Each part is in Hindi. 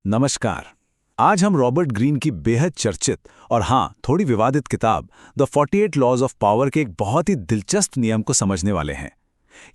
नमस्कार। आज हम रॉबर्ट ग्रीन की बेहद चर्चित और थोड़ी विवादित किताब द 48 लॉज ऑफ पावर के एक बहुत ही दिलचस्प नियम को समझने वाले हैं।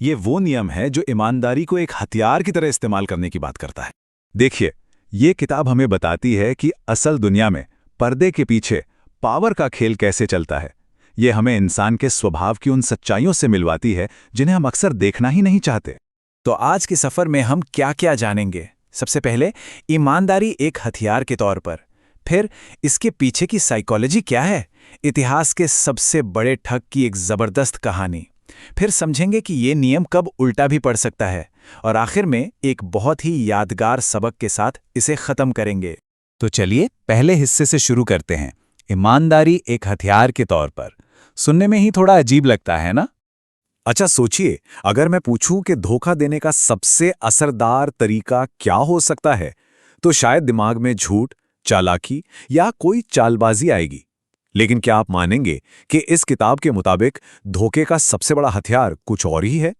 ये वो नियम है जो ईमानदारी को एक हथियार की तरह इस्तेमाल करने की बात करता है। देखिए, ये किताब हमें बताती है कि असल दुनिया में पर्दे के पीछे पावर का खेल कैसे चलता है। ये हमें इंसान के स्वभाव की उन सच्चाइयों से मिलवाती है जिन्हें हम अक्सर देखना ही नहीं चाहते। तो आज के सफर में हम क्या क्या जानेंगे? सबसे पहले ईमानदारी एक हथियार के तौर पर, फिर इसके पीछे की साइकोलॉजी क्या है, इतिहास के सबसे बड़े ठग की एक जबरदस्त कहानी, फिर समझेंगे कि ये नियम कब उल्टा भी पड़ सकता है, और आखिर में एक बहुत ही यादगार सबक के साथ इसे खत्म करेंगे। तो चलिए पहले हिस्से से शुरू करते हैं। ईमानदारी एक हथियार के तौर पर। सुनने में ही थोड़ा अजीब लगता है ना? अच्छा सोचिए, अगर मैं पूछूं कि धोखा देने का सबसे असरदार तरीका क्या हो सकता है, तो शायद दिमाग में झूठ, चालाकी या कोई चालबाजी आएगी। लेकिन क्या आप मानेंगे कि इस किताब के मुताबिक धोखे का सबसे बड़ा हथियार कुछ और ही है?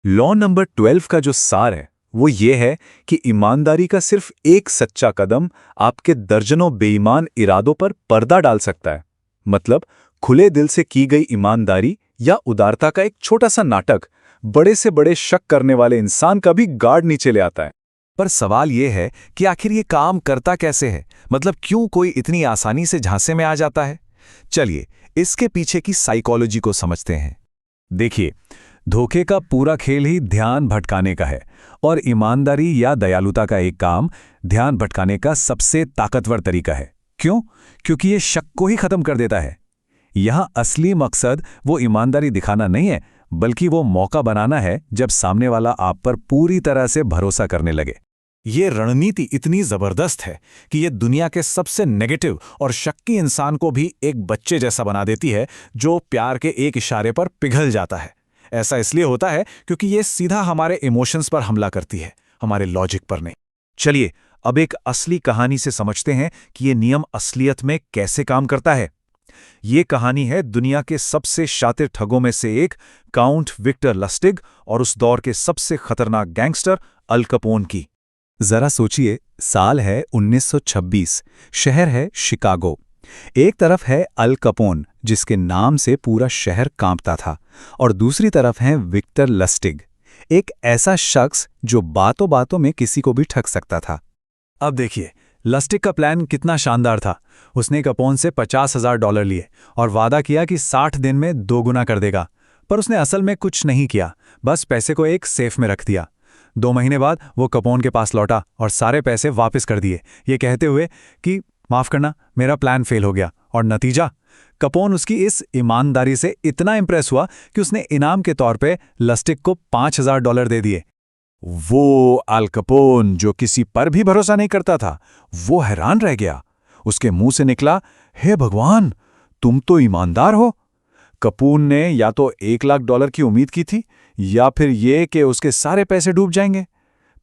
लॉ नंबर 12 का जो सार है वो ये है कि ईमानदारी का सिर्फ एक सच्चा कदम आपके दर्जनों बेईमान इरादों पर पर्दा डाल सकता है। मतलब खुले दिल से की गई ईमानदारी या उदारता का एक छोटा सा नाटक बड़े से बड़े शक करने वाले इंसान का भी गार्ड नीचे ले आता है। पर सवाल यह है कि आखिर ये काम करता कैसे है? मतलब क्यों कोई इतनी आसानी से झांसे में आ जाता है? चलिए इसके पीछे की साइकोलॉजी को समझते हैं। देखिए, धोखे का पूरा खेल ही ध्यान भटकाने का है, और ईमानदारी या दयालुता का एक काम ध्यान भटकाने का सबसे ताकतवर तरीका है। क्यों? क्योंकि ये शक को ही खत्म कर देता है। यहां असली मकसद वो ईमानदारी दिखाना नहीं है, बल्कि वो मौका बनाना है जब सामने वाला आप पर पूरी तरह से भरोसा करने लगे। ये रणनीति इतनी जबरदस्त है कि ये दुनिया के सबसे नेगेटिव और शक्की इंसान को भी एक बच्चे जैसा बना देती है, जो प्यार के एक इशारे पर पिघल जाता है। ऐसा इसलिए होता है क्योंकि ये सीधा हमारे इमोशंस पर हमला करती है, हमारे लॉजिक पर नहीं। चलिए अब एक असली कहानी से समझते हैं कि ये नियम असलियत में कैसे काम करता है। ये कहानी है दुनिया के सबसे शातिर ठगों में से एक काउंट विक्टर लस्टिग और उस दौर के सबसे खतरनाक गैंगस्टर अल कैपोन की। जरा सोचिए, साल है 1926, शहर है शिकागो। एक तरफ है अल कैपोन, जिसके नाम से पूरा शहर कांपता था, और दूसरी तरफ है विक्टर लस्टिग, एक ऐसा शख्स जो बातों बातों में किसी को भी ठग सकता था। अब देखिए, लस्टिग का प्लान कितना शानदार था। उसने कैपोन से $50,000 लिए और वादा किया कि 60 दिन में 2 गुना कर देगा। पर उसने असल में कुछ नहीं किया, बस पैसे को एक सेफ में रख दिया। 2 महीने बाद वो कैपोन के पास लौटा और सारे पैसे वापस कर दिए, ये कहते हुए कि माफ करना, मेरा प्लान फेल हो गया। और नतीजा, कैपोन उसकी इस ईमानदारी से इतना इंप्रेस हुआ कि उसने इनाम के तौर पे लस्टिग को $5,000 दे दिए। वो अल कैपोन, जो किसी पर भी भरोसा नहीं करता था, वो हैरान रह गया। उसके मुंह से निकला, हे भगवान, तुम तो ईमानदार हो। कैपोन ने या तो $1,00,000 की उम्मीद की थी, या फिर ये कि उसके सारे पैसे डूब जाएंगे।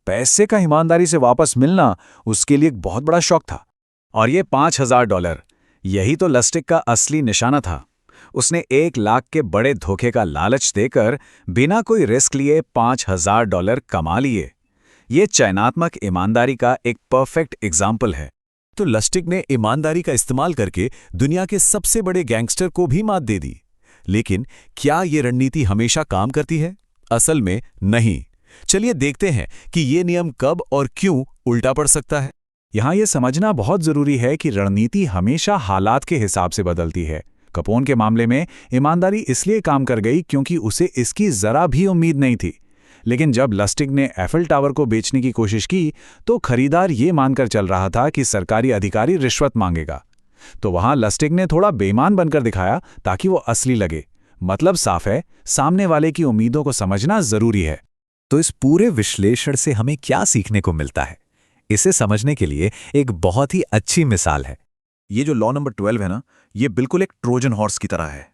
पैसे का ईमानदारी से वापस मिलना उसके लिए एक बहुत बड़ा शौक था। और ये $5,000, यही तो लस्टिग का असली निशाना था। उसने $1,00,000 के बड़े धोखे का लालच देकर बिना कोई रिस्क लिए $5,000 कमा लिए। ये चयनात्मक ईमानदारी का एक परफेक्ट एग्जाम्पल है। तो लस्टिग ने ईमानदारी का इस्तेमाल करके दुनिया के सबसे बड़े गैंगस्टर को भी मात दे दी। लेकिन क्या ये रणनीति हमेशा काम करती है? असल में नहीं। चलिए देखते हैं कि ये नियम कब और क्यों उल्टा पड़ सकता है। यहां यह समझना बहुत जरूरी है कि रणनीति हमेशा हालात के हिसाब से बदलती है। कैपोन के मामले में ईमानदारी इसलिए काम कर गई क्योंकि उसे इसकी जरा भी उम्मीद नहीं थी। लेकिन जब लस्टिग ने एफिल टावर को बेचने की कोशिश की, तो खरीदार ये मानकर चल रहा था कि सरकारी अधिकारी रिश्वत मांगेगा। तो वहां लस्टिग ने थोड़ा बेईमान बनकर दिखाया ताकि वो असली लगे। मतलब साफ है, सामने वाले की उम्मीदों को समझना जरूरी है। तो इस पूरे विश्लेषण से हमें क्या सीखने को मिलता है? इसे समझने के लिए एक बहुत ही अच्छी मिसाल है। ये जो लॉ नंबर 12 है ना, ये बिल्कुल एक ट्रोजन हॉर्स की तरह है।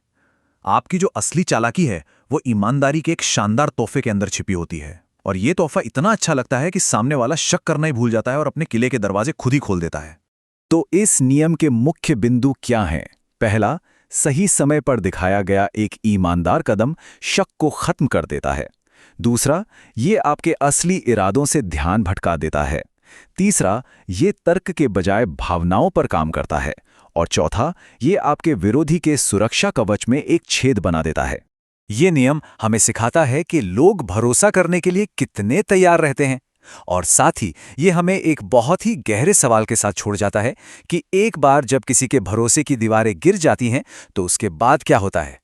आपकी जो असली चालाकी है वो ईमानदारी के एक शानदार तोहफे के अंदर छिपी होती है, और ये तोहफा इतना अच्छा लगता है कि सामने वाला शक करना ही भूल जाता है और अपने किले के दरवाजे खुद ही खोल देता है। तो इस नियम के मुख्य बिंदु क्या हैं? पहला, सही समय पर दिखाया गया एक ईमानदार कदम शक को खत्म कर देता है। दूसरा, ये आपके असली इरादों से ध्यान भटका देता है। तीसरा, ये तर्क के बजाय भावनाओं पर काम करता है। और चौथा, ये आपके विरोधी के सुरक्षा कवच में एक छेद बना देता है। ये नियम हमें सिखाता है कि लोग भरोसा करने के लिए कितने तैयार रहते हैं, और साथ ही ये हमें एक बहुत ही गहरे सवाल के साथ छोड़ जाता है कि एक बार जब किसी के भरोसे की दीवारें गिर जाती हैं तो उसके बाद क्या होता है।